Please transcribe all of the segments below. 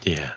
Yeah.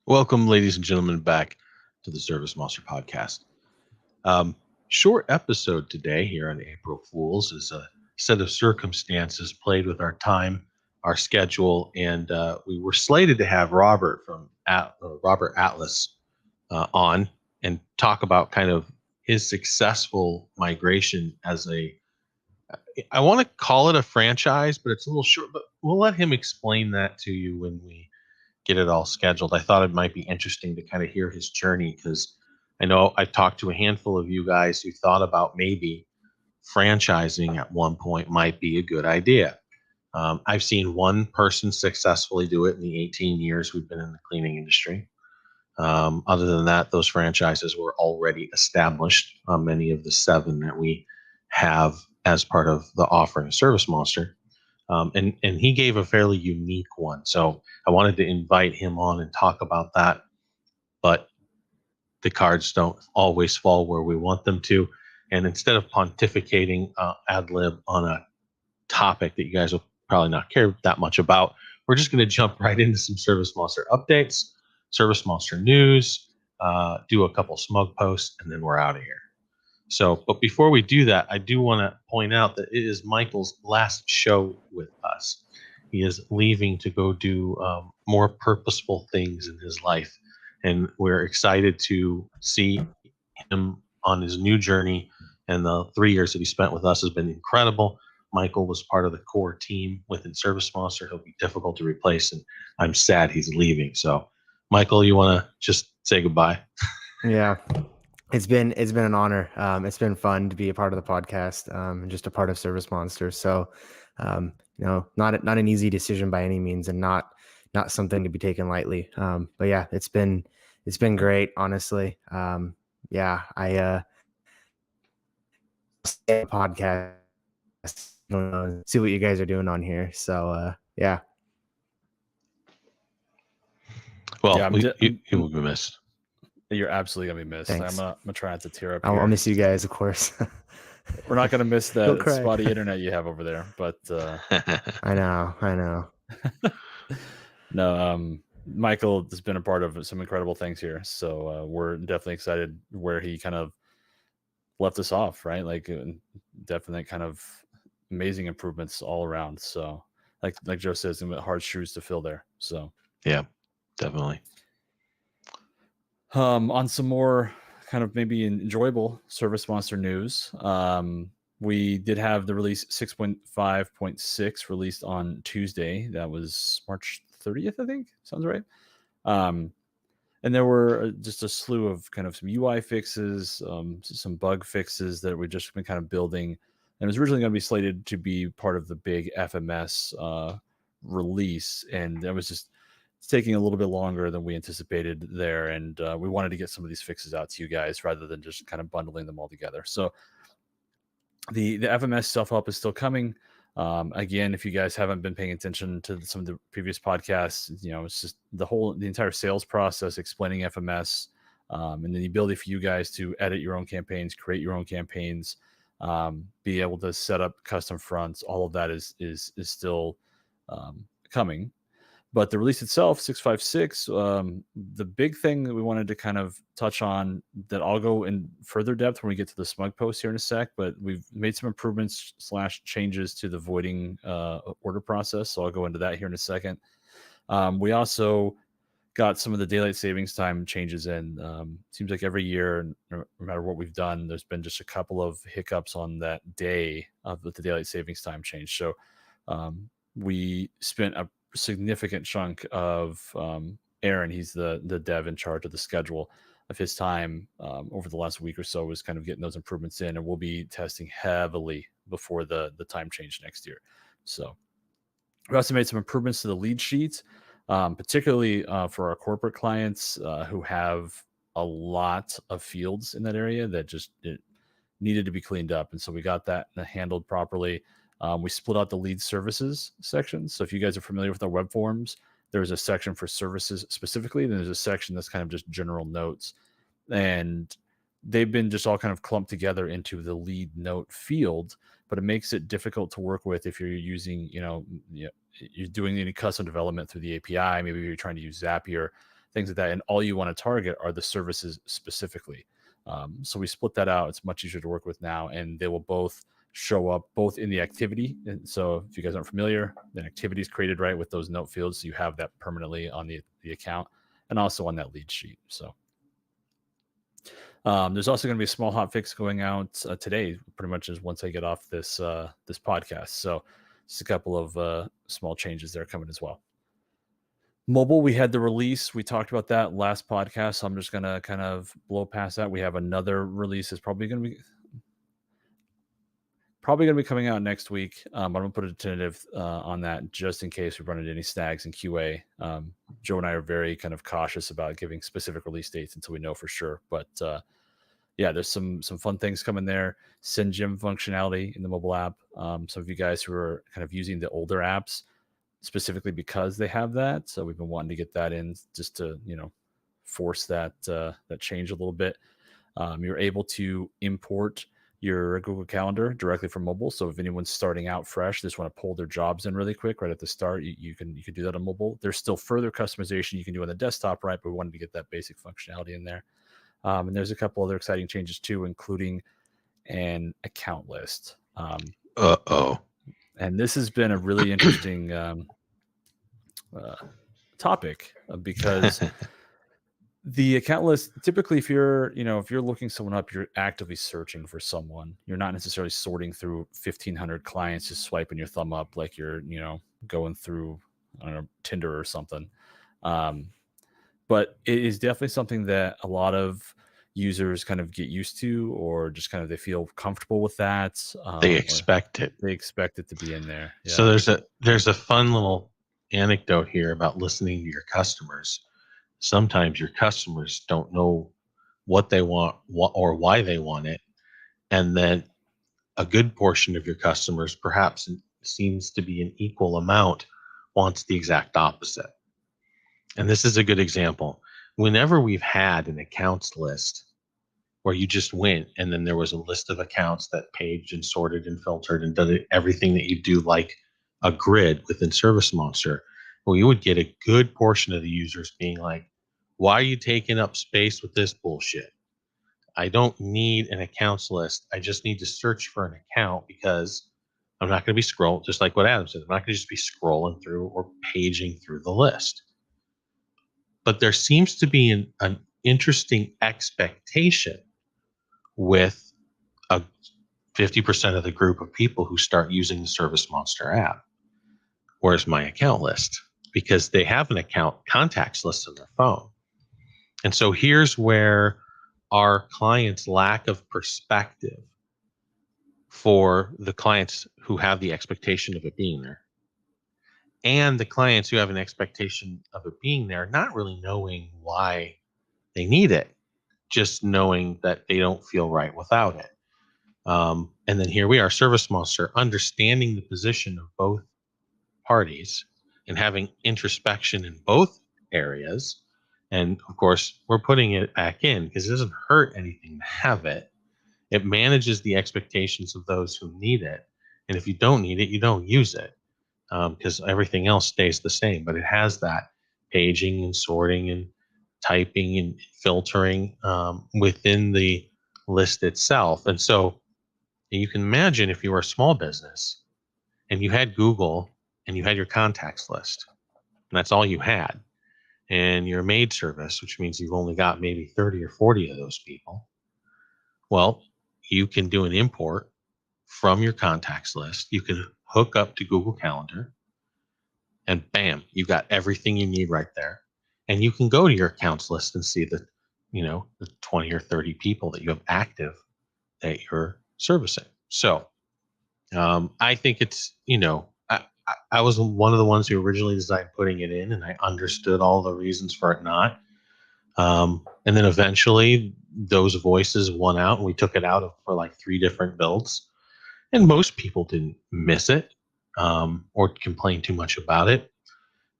Welcome, ladies and gentlemen, back to the ServiceMonster podcast. Short episode today here on April Fools is a set of circumstances played with our time, our schedule, and we were slated to have Robert from Robert Atlas on and talk about kind of his successful migration as I want to call it a franchise, but it's a little short, but we'll let him explain that to you when we get it all scheduled. I thought it might be interesting to kind of hear his journey because I know I talked to a handful of you guys who thought about maybe franchising at one point might be a good idea. I've seen one person successfully do it in the 18 years we've been in the cleaning industry. Other than that, those franchises were already established. Many of the 7 that we have as part of the offering of ServiceMonster. And he gave a fairly unique one. So I wanted to invite him on and talk about that. But the cards don't always fall where we want them to. And instead of pontificating ad lib on a topic that you guys will probably not care that much about, we're just going to jump right into some ServiceMonster updates, ServiceMonster news, do a couple SMUG posts, and then we're out of here. So, but before we do that, I do want to point out that it is Michael's last show with us. He is leaving to go do more purposeful things in his life. And we're excited to see him on his new journey. And the 3 years that he spent with us has been incredible. Michael was part of the core team within ServiceMonster. He'll be difficult to replace, and I'm sad he's leaving. So, Michael, you want to just say goodbye? Yeah. It's been an honor. It's been fun to be a part of the podcast, and just a part of ServiceMonster. So, not an easy decision by any means, and not something to be taken lightly. But yeah, it's been great, honestly. I podcast, see what you guys are doing on here. So yeah. Well, you will be missed. You're absolutely gonna be missed. Thanks. I'm gonna try not to tear up. I'll miss you guys, of course. We're not gonna miss that spotty internet you have over there, but I know. No, Michael has been a part of some incredible things here, so we're definitely excited where he kind of left us off, right? Like definitely kind of amazing improvements all around. So like Joe says, hard shoes to fill there. So yeah, definitely. On some more kind of maybe enjoyable ServiceMonster news, we did have the release 6.5.6 released on Tuesday. That was March 30th, I think. Sounds right. And there were just a slew of kind of some UI fixes, some bug fixes that we've just been kind of building. And it was originally going to be slated to be part of the big FMS release. And that was just taking a little bit longer than we anticipated there. And we wanted to get some of these fixes out to you guys rather than just kind of bundling them all together. So the FMS self-help is still coming. Again, if you guys haven't been paying attention to some of the previous podcasts, it's just the entire sales process, explaining FMS, and the ability for you guys to edit your own campaigns, create your own campaigns, be able to set up custom fronts. All of that is still coming. But the release itself, 6.5.6, the big thing that we wanted to kind of touch on that I'll go in further depth when we get to the SMUG post here in a sec, but we've made some improvements / changes to the voiding order process. So I'll go into that here in a second. We also got some of the daylight savings time changes in. Seems like every year, no matter what we've done, there's been just a couple of hiccups on that day with the daylight savings time change. So we spent a significant chunk of Aaron, he's the dev in charge of the schedule, of his time over the last week or so was kind of getting those improvements in, and we'll be testing heavily before the time change next year. So we also made some improvements to the lead sheets, particularly for our corporate clients who have a lot of fields in that area that just it needed to be cleaned up. And so we got that handled properly. We split out the lead services section. So if you guys are familiar with our web forms, there's a section for services specifically. Then there's a section that's kind of just general notes. And they've been just all kind of clumped together into the lead note field, but it makes it difficult to work with if you're using, you're doing any custom development through the API. Maybe you're trying to use Zapier, things like that. And all you want to target are the services specifically. So we split that out. It's much easier to work with now, and they will both show up both in the activity. And so if you guys aren't familiar, then activity is created right with those note fields. So you have that permanently on the account and also on that lead sheet. So there's also going to be a small hot fix going out today, pretty much as once I get off this this podcast. So just a couple of small changes there coming as well. Mobile, we had the release. We talked about that last podcast. So I'm just going to kind of blow past that. We have another release. It's probably going to be coming out next week. I'm going to put a tentative on that just in case we run into any snags in QA. Joe and I are very kind of cautious about giving specific release dates until we know for sure. But yeah, there's some fun things coming there. Send Gym functionality in the mobile app. Some of you guys who are kind of using the older apps specifically because they have that. So we've been wanting to get that in just to, force that change a little bit. You're able to import your Google Calendar directly from mobile. So if anyone's starting out fresh, they just want to pull their jobs in really quick right at the start, you can do that on mobile. There's still further customization you can do on the desktop, right? But we wanted to get that basic functionality in there. And there's a couple other exciting changes too, including an account list. And this has been a really interesting topic because the account list, typically if you're looking someone up, you're actively searching for someone. You're not necessarily sorting through 1,500 clients, just swiping your thumb up like you're, going through, I don't know, Tinder or something. But it is definitely something that a lot of users kind of get used to, or just kind of they feel comfortable with that. They expect it. They expect it to be in there. Yeah. So there's a fun little anecdote here about listening to your customers. Sometimes your customers don't know what they want or why they want it. And then a good portion of your customers, perhaps it seems to be an equal amount, wants the exact opposite. And this is a good example. Whenever we've had an accounts list where you just went and then there was a list of accounts that paged and sorted and filtered and did everything that you do like a grid within ServiceMonster, well, you would get a good portion of the users being like, why are you taking up space with this bullshit? I don't need an accounts list. I just need to search for an account because I'm not going to be scrolling, just like what Adam said. I'm not going to just be scrolling through or paging through the list. But there seems to be an interesting expectation with a 50% of the group of people who start using the ServiceMonster app. Where's my account list? Because they have an account contacts list on their phone. And so here's where our clients' lack of perspective for the clients who have the expectation of it being there, and the clients who have an expectation of it being there, not really knowing why they need it, just knowing that they don't feel right without it. And then here we are, ServiceMonster, understanding the position of both parties and having introspection in both areas. And of course, we're putting it back in because it doesn't hurt anything to have it. It manages the expectations of those who need it. And if you don't need it, you don't use it, because everything else stays the same. But it has that paging and sorting and typing and filtering within the list itself. And so you can imagine if you were a small business and you had Google and you had your contacts list, and that's all you had, and you're a maid service, which means you've only got maybe 30 or 40 of those people, well, you can do an import from your contacts list. You can hook up to Google Calendar, and bam, you've got everything you need right there. And you can go to your accounts list and see the 20 or 30 people that you have active that you're servicing. So I think it's, I was one of the ones who originally designed putting it in, and I understood all the reasons for it not. And then eventually those voices won out, and we took it out for like 3 different builds. And most people didn't miss it or complain too much about it.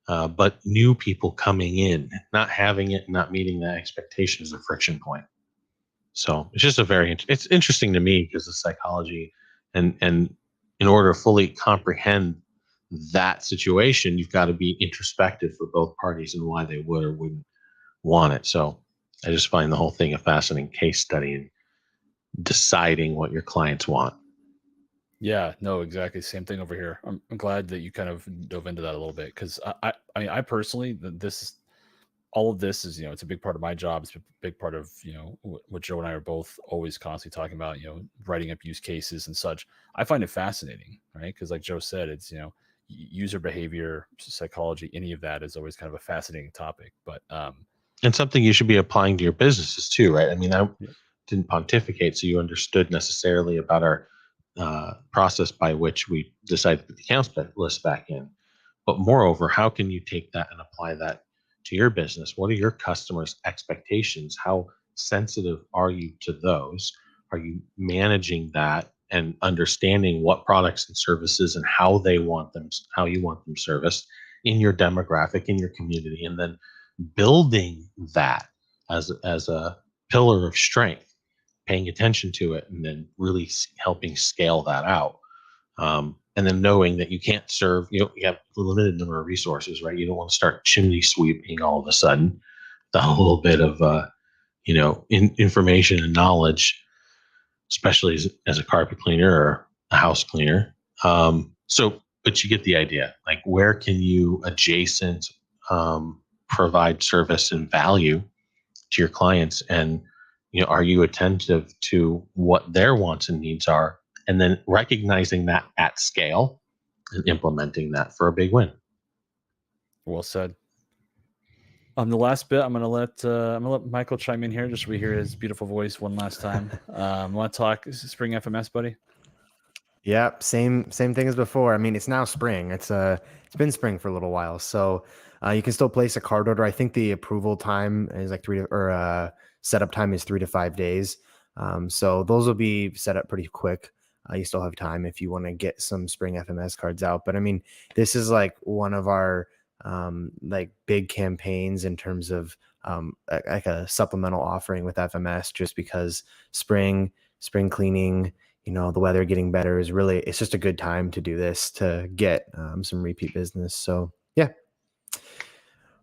But new people coming in, not having it, not meeting that expectation is a friction point. So it's just it's interesting to me because the psychology and in order to fully comprehend that situation, you've got to be introspective for both parties and why they would or wouldn't want it. So I just find the whole thing a fascinating case study in deciding what your clients want. Yeah, no, exactly. Same thing over here. I'm glad that you kind of dove into that a little bit because I personally, all of this is, it's a big part of my job. It's a big part of, what Joe and I are both always constantly talking about, writing up use cases and such. I find it fascinating, right? Because like Joe said, it's, user behavior, psychology, any of that is always kind of a fascinating topic. But and something you should be applying to your businesses too, right? I mean, I didn't pontificate, so you understood necessarily about our process by which we decided to put the accounts list back in. But moreover, how can you take that and apply that to your business? What are your customers' expectations? How sensitive are you to those? Are you managing that and understanding what products and services and how you want them serviced in your demographic, in your community, and then building that as a pillar of strength, paying attention to it, and then really helping scale that out. And then knowing that you can't serve, you have a limited number of resources, right? You don't want to start chimney sweeping all of a sudden. A little bit of, information and knowledge, especially as a carpet cleaner or a house cleaner. But you get the idea. Like, where can you adjacent provide service and value to your clients? And, are you attentive to what their wants and needs are? And then recognizing that at scale and implementing that for a big win. Well said. The last bit, I'm gonna let Michael chime in here just so we hear his beautiful voice one last time. Want to talk spring FMS, buddy? Yep, same thing as before. I mean, it's now spring. It's been spring for a little while, so you can still place a card order. I think the approval time is like setup time is 3 to 5 days. So those will be set up pretty quick. You still have time if you want to get some spring FMS cards out. But I mean, this is like one of our like big campaigns in terms of like a supplemental offering with FMS, just because spring cleaning, the weather getting better it's just a good time to do this to get some repeat business. So yeah,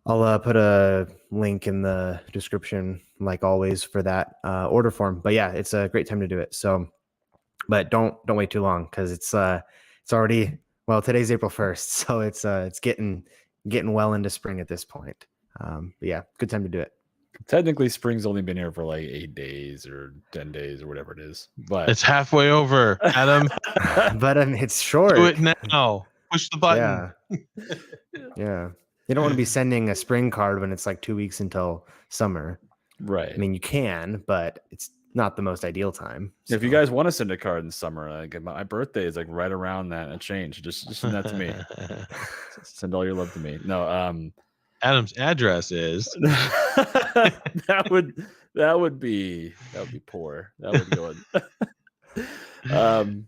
I'll put a link in the description like always for that order form. But yeah, it's a great time to do it. So, but don't wait too long because it's already, well, today's April 1st, so it's getting well into spring at this point. But yeah, good time to do it. Technically, spring's only been here for like 8 days or 10 days or whatever it is. But it's halfway over, Adam. But it's short. Do it now. Push the button. Yeah. You don't want to be sending a spring card when it's like 2 weeks until summer. Right. I mean, you can, but it's not the most ideal time. So. If you guys want to send a card in summer, like my birthday is like right around that change. Just send that to me. Send all your love to me. No, Adam's address is that would be poor. That would go in.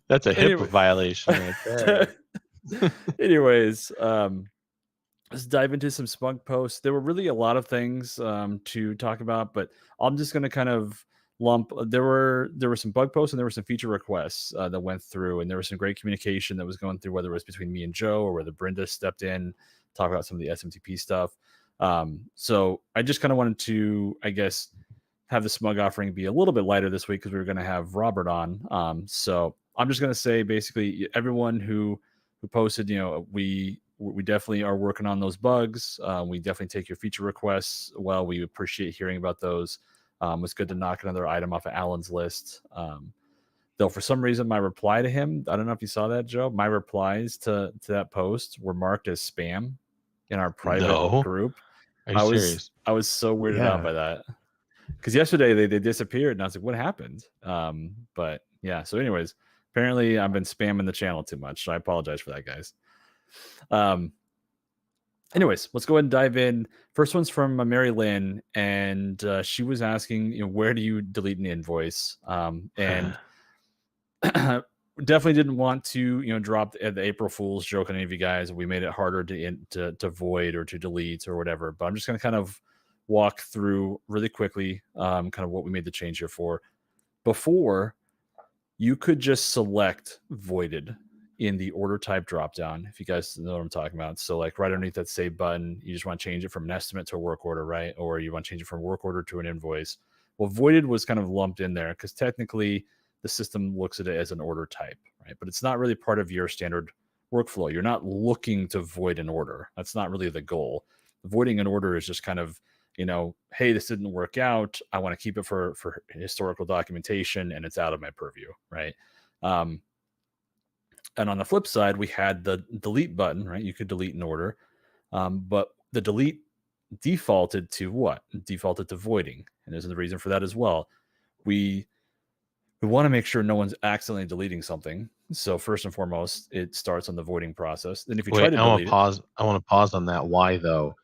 That's a HIPAA violation right there. Anyways, let's dive into some SMUG posts. There were really a lot of things to talk about, but I'm just going to kind of lump. There were some bug posts and there were some feature requests that went through, and there was some great communication that was going through, whether it was between me and Joe or whether Brenda stepped in, talk about some of the SMTP stuff. So I just kind of wanted to, I guess, have the SMUG offering be a little bit lighter this week because we were going to have Robert on. So I'm just going to say basically everyone who posted, we we definitely are working on those bugs. We definitely take your feature requests. Well, we appreciate hearing about those. It's good to knock another item off of Alan's list. Though for some reason, my reply to him, I don't know if you saw that, Joe. My replies to that post were marked as spam in our private No. group. Are you serious? I was so weirded out Yeah. by that, because yesterday they disappeared, and I was like, "What happened?" But yeah. So, anyways, apparently I've been spamming the channel too much, so I apologize for that, guys. Anyways, let's go ahead and dive in. First one's from Mary Lynn, and she was asking, where do you delete an invoice? And definitely didn't want to, drop the April Fool's joke on any of you guys. We made it harder to void or to delete or whatever. But I'm just going to kind of walk through really quickly, kind of what we made the change here for. Before, you could just select voided in the order type dropdown, if you guys know what I'm talking about. So like right underneath that save button, you just want to change it from an estimate to a work order, right? Or you want to change it from a work order to an invoice. Well, voided was kind of lumped in there because technically the system looks at it as an order type, right? But it's not really part of your standard workflow. You're not looking to void an order. That's not really the goal. Voiding an order is just kind of, hey, this didn't work out. I want to keep it for historical documentation, and it's out of my purview, right? And on the flip side, we had the delete button, right? You could delete an order, but the delete defaulted to what? Defaulted to voiding, and there's a reason for that as well. We want to make sure no one's accidentally deleting something. So first and foremost, it starts on the voiding process. Then if you try to delete I want to pause on that. Why though?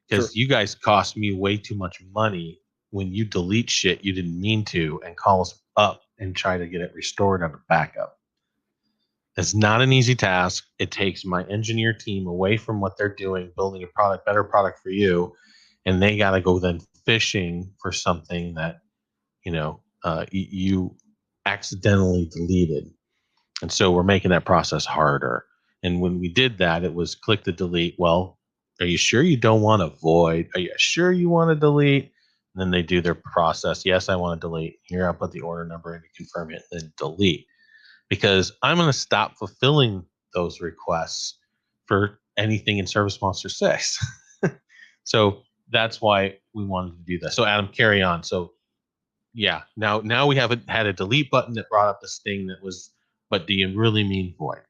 Because you guys cost me way too much money when you delete shit you didn't mean to and call us up and try to get it restored on a backup. It's not an easy task. It takes my engineer team away from what they're doing, building a better product for you, and they got to go then fishing for something that you accidentally deleted. And so we're making that process harder. And when we did that, it was click to delete. Well, are you sure you don't want to void? Are you sure you want to delete? And then they do their process. Yes, I want to delete. Here, I'll put the order number in to confirm it, then delete. Because I'm going to stop fulfilling those requests for anything in ServiceMonster 6. So that's why we wanted to do that. So Adam, carry on. So yeah, now we haven't had a delete button that brought up this thing that was, but do you really mean void?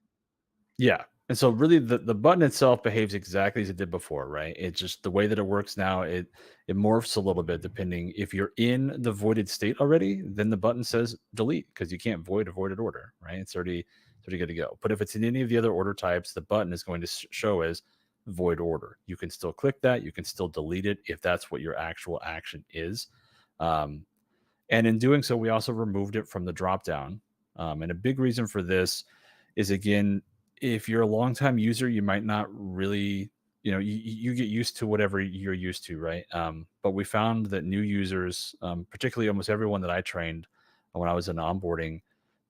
Yeah. And so really the button itself behaves exactly as it did before, right? It's just the way that it works now, it morphs a little bit depending. If you're in the voided state already, then the button says delete because you can't void a voided order, right? It's already good to go. But if it's in any of the other order types, the button is going to show as void order. You can still click that. You can still delete it if that's what your actual action is. And in doing so, we also removed it from the dropdown. And a big reason for this is, again, if you're a longtime user, you might not really, you get used to whatever you're used to, right? But we found that new users, particularly almost everyone that I trained when I was in onboarding,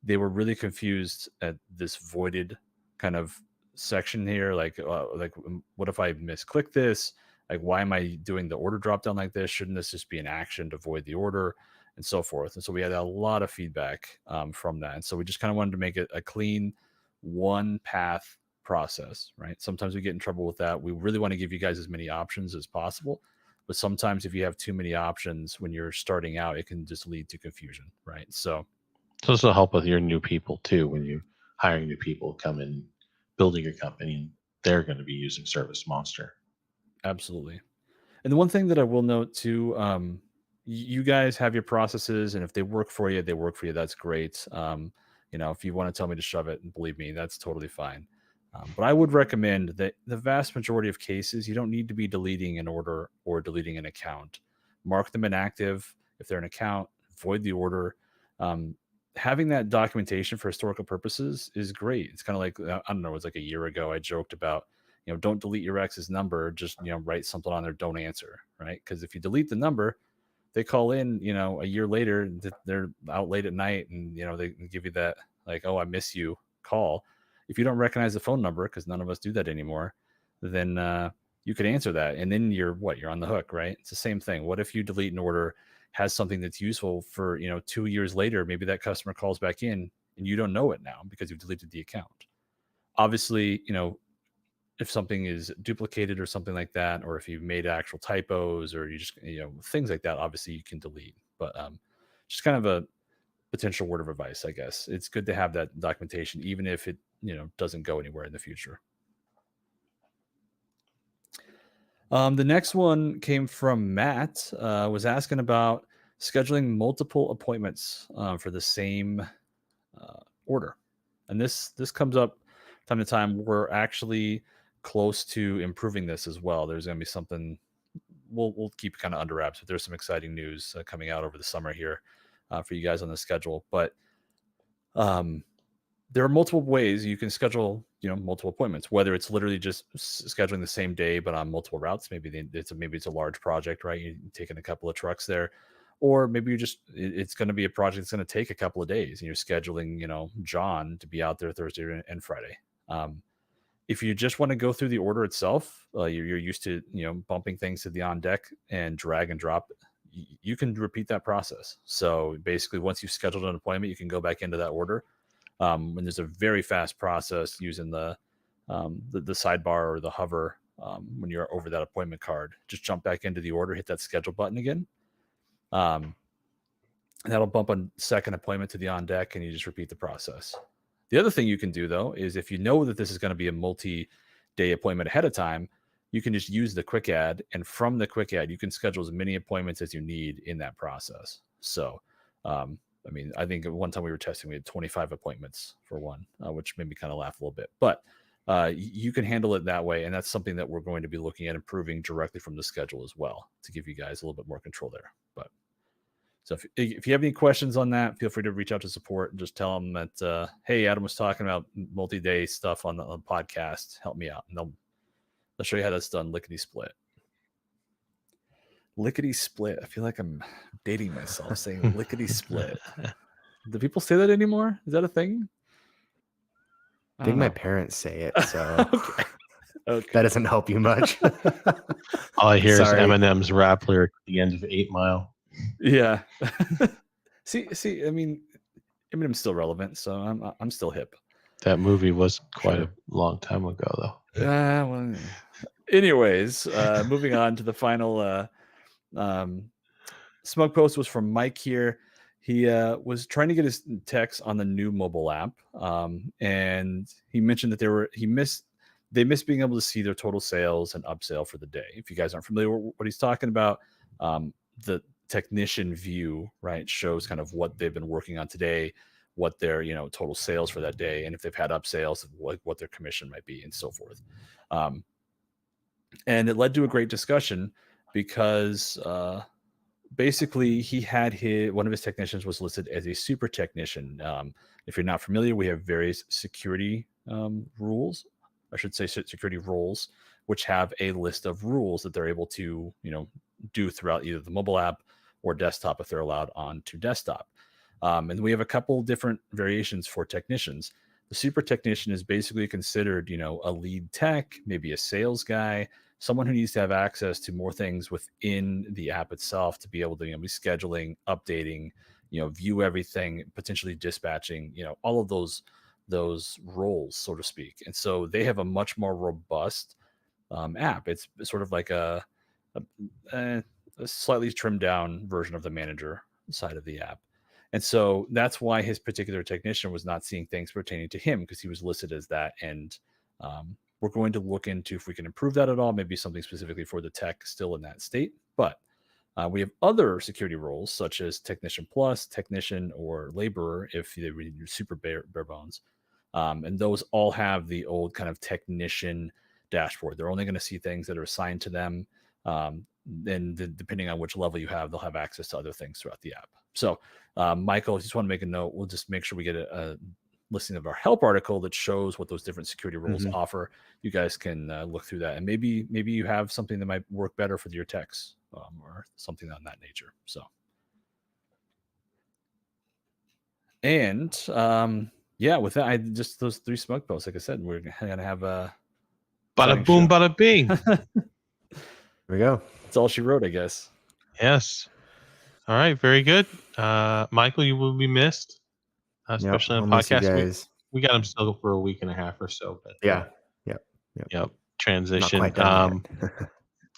they were really confused at this voided kind of section here. Like, what if I misclick this? Like, why am I doing the order dropdown like this? Shouldn't this just be an action to void the order? And so forth. And so we had a lot of feedback from that. And so we just kind of wanted to make it a clean one path process, right? Sometimes we get in trouble with that. We really want to give you guys as many options as possible. But sometimes if you have too many options when you're starting out, it can just lead to confusion, right? So this will help with your new people too. When you hiring new people, come in, building your company, and they're going to be using ServiceMonster. Absolutely. And the one thing that I will note too, you guys have your processes, and if they work for you, they work for you. That's great. If you want to tell me to shove it, and believe me, that's totally fine. But I would recommend that the vast majority of cases, you don't need to be deleting an order or deleting an account. Mark them inactive. If they're an account, void the order. Having that documentation for historical purposes is great. It's kind of like, I don't know, it was like a year ago, I joked about, don't delete your ex's number, just, write something on there, don't answer, right? Because if you delete the number, they call in, a year later, they're out late at night, and, they give you that, like, oh, I miss you call. If you don't recognize the phone number, because none of us do that anymore, then you could answer that. And then you're on the hook, right? It's the same thing. What if you delete an order, has something that's useful for, 2 years later, maybe that customer calls back in and you don't know it now because you've deleted the account. Obviously, if something is duplicated or something like that, or if you made actual typos or you just, things like that, obviously you can delete. But just kind of a potential word of advice, I guess. It's good to have that documentation, even if it, doesn't go anywhere in the future. The next one came from Matt, was asking about scheduling multiple appointments for the same order. And this comes up time to time. We're actually close to improving this as well. There's going to be something we'll keep kind of under wraps, but there's some exciting news coming out over the summer here for you guys on the schedule. But there are multiple ways you can schedule, multiple appointments, whether it's literally just scheduling the same day, but on multiple routes. Maybe it's a large project, right? You're taking a couple of trucks there, or maybe it's going to be a project that's going to take a couple of days and you're scheduling, John to be out there Thursday and Friday. If you just want to go through the order itself, you're used to, bumping things to the on deck and drag and drop. You can repeat that process. So basically, once you've scheduled an appointment, you can go back into that order. When there's a very fast process using the sidebar or the hover when you're over that appointment card, just jump back into the order, hit that schedule button again. That'll bump a second appointment to the on deck, and you just repeat the process. The other thing you can do, though, is if you know that this is going to be a multi-day appointment ahead of time, you can just use the quick add, and from the quick add, you can schedule as many appointments as you need in that process. So, I think at one time we were testing, we had 25 appointments for one, which made me kind of laugh a little bit. But you can handle it that way, and that's something that we're going to be looking at improving directly from the schedule as well to give you guys a little bit more control there. But so if you have any questions on that, feel free to reach out to support and just tell them that, hey, Adam was talking about multi-day stuff on the podcast. Help me out. And they'll show you how that's done lickety split. Lickety split. I feel like I'm dating myself saying lickety split. Do people say that anymore? Is that a thing? I think my parents say it, so okay. That doesn't help you much. All I hear is Eminem's rap lyric at the end of 8 Mile. Yeah. see, I mean, Eminem's still relevant, so I'm still hip. That movie was quite a long time ago, though. Well, anyways, moving on to the final SMUG post was from Mike here. He was trying to get his techs on the new mobile app, and he mentioned that they missed being able to see their total sales and upsell for the day. If you guys aren't familiar with what he's talking about, the technician view, right, shows kind of what they've been working on today, what their total sales for that day, and if they've had upsales, what their commission might be, and so forth. And it led to a great discussion because basically he had one of his technicians was listed as a super technician. If you're not familiar, we have various security rules, I should say security roles, which have a list of rules that they're able to do throughout either the mobile app or desktop if they're allowed onto desktop. And we have a couple different variations for technicians. The super technician is basically considered, a lead tech, maybe a sales guy, someone who needs to have access to more things within the app itself to be able to be scheduling, updating, view everything, potentially dispatching, all of those roles, so to speak. And so they have a much more robust app. It's sort of like a slightly trimmed down version of the manager side of the app. And so that's why his particular technician was not seeing things pertaining to him, because he was listed as that. And we're going to look into if we can improve that at all, maybe something specifically for the tech still in that state. But we have other security roles such as technician plus, technician, or laborer if they were super bare bones. And those all have the old kind of technician dashboard. They're only going to see things that are assigned to them. And depending on which level you have, they'll have access to other things throughout the app. So, Michael, I just want to make a note. We'll just make sure we get a listing of our help article that shows what those different security roles offer. You guys can look through that, and maybe you have something that might work better for your techs or something on that nature. So, and with that, I just those 3 SMUG posts. Like I said, we're gonna have a bada boom, bada bing. There we go. That's all she wrote, I guess. Yes. All right. Very good. Michael, you will be missed, especially on podcast. We got him still for a week and a half or so. But yeah. Yep. transition. quite done yet.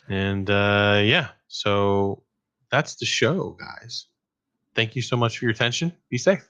And yeah, so that's the show, guys. Thank you so much for your attention. Be safe.